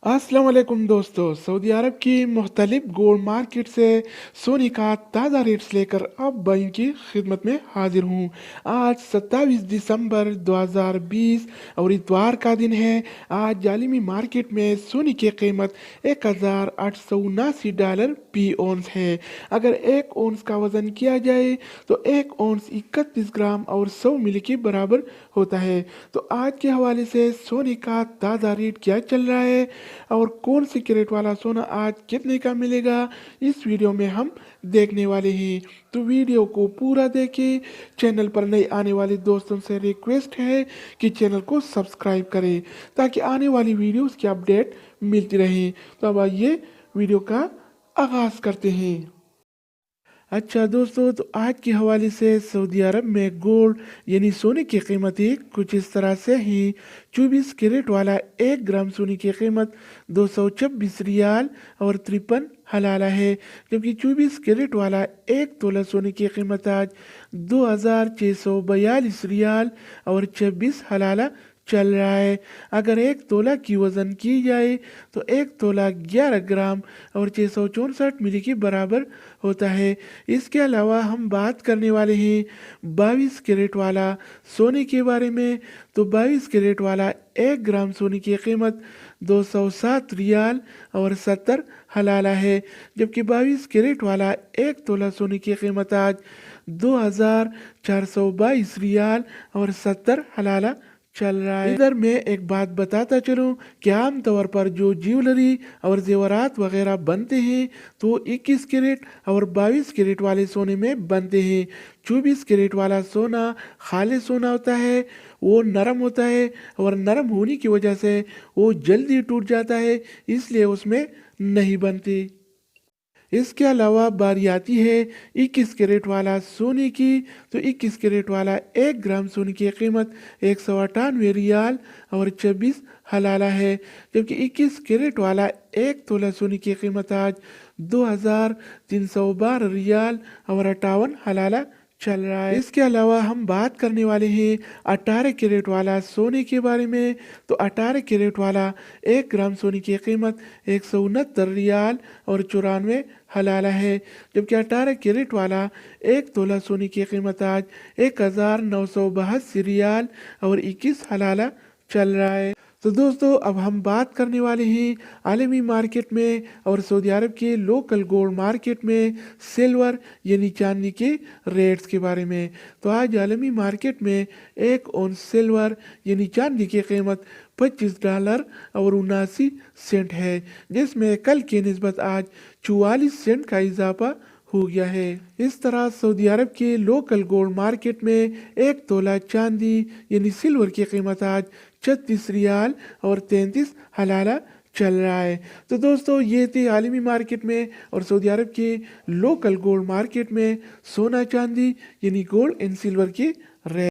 अस्सलाम वालेकुम दोस्तों। सऊदी अरब की मुख्तलिफ गोल्ड मार्केट से सोने का ताज़ा रेट्स लेकर अब भाइयों की खिदमत में हाजिर हूँ। आज 27 दिसंबर 2020 और इतवार का दिन है। आज जालिमी मार्केट में सोने की कीमत $1879 फी औंस है। अगर एक औंस का वजन किया जाए तो एक औंस 31 ग्राम और 100 मिली के बराबर होता है। तो आज के हवाले से सोने का ताज़ा रेट क्या चल रहा है और कौन सी कैरेट वाला सोना आज कितने का मिलेगा, इस वीडियो में हम देखने वाले हैं। तो वीडियो को पूरा देखें। चैनल पर नए आने वाले दोस्तों से रिक्वेस्ट है कि चैनल को सब्सक्राइब करें ताकि आने वाली वीडियोस की अपडेट मिलती रहे। तो अब आइए वीडियो का आगाज़ करते हैं। अच्छा दोस्तों, तो आज के हवाले से सऊदी अरब में गोल्ड यानी सोने की कीमतें कुछ इस तरह से हैं। 24 कैरेट वाला 1 ग्राम सोने की कीमत 226 रियाल और 53 हलाला है, जबकि 24 कैरेट वाला 1 तोला सोने की कीमत आज 2642 रियाल और 26 हलाला चल रहा है। अगर 1 तोला की वज़न की जाए तो 1 तोला 11 ग्राम और 664 मिली के बराबर होता है। इसके अलावा हम बात करने वाले हैं 22 कैरेट वाला सोने के बारे में। तो 22 कैरेट वाला 1 ग्राम सोने की कीमत 207 रियाल और 70 हलाला है, जबकि 22 कैरेट वाला 1 तोला सोने की कीमत आज 2422 रियाल और 70 हलाला चल रहा है। इधर मैं एक बात बताता चलूं कि आम तौर पर जो ज्वेलरी और जेवरात वगैरह बनते हैं तो 21 कैरेट और 22 कैरेट वाले सोने में बनते हैं। 24 कैरेट वाला सोना खालिस सोना होता है, वो नरम होता है और नरम होने की वजह से वो जल्दी टूट जाता है, इसलिए उसमें नहीं बनते। इसके अलावा बारी आती है 21 कैरेट वाला सोने की। तो 21 कैरेट वाला 1 ग्राम सोने की कीमत 198 रियाल और 26 हलाला है, जबकि 21 कैरेट वाला 1 तोला सोने की कीमत आज 2312 रियाल और 58 हलाला चल रहा है। इसके अलावा हम बात करने वाले हैं 18 कैरेट वाला सोने के बारे में। तो 18 कैरेट वाला 1 ग्राम सोने की कीमत 169 रियाल और 94 हलाला है, जबकि 18 कैरेट वाला 1 तोला सोने की कीमत आज 1982 रियाल और 21 हलाला चल रहा है। तो दोस्तों, अब हम बात करने वाले हैं आलमी मार्केट में और सऊदी अरब के लोकल गोल्ड मार्केट में सिल्वर यानी चांदी के रेट्स के बारे में। तो आज आलमी मार्केट में 1 औंस सिल्वर यानी चांदी की कीमत $25 और 79 सेंट है, जिसमें कल की निस्बत आज 44 सेंट का इजाफा हो गया है। इस तरह सऊदी अरब के लोकल गोल्ड मार्केट में 1 तोला चांदी यानी सिल्वर की कीमत आज 36 रियाल और 33 हलाला चल रहा है। तो दोस्तों, ये थे आलमी मार्केट में और सऊदी अरब के लोकल गोल्ड मार्केट में सोना चांदी यानी गोल्ड एंड सिल्वर की रेट।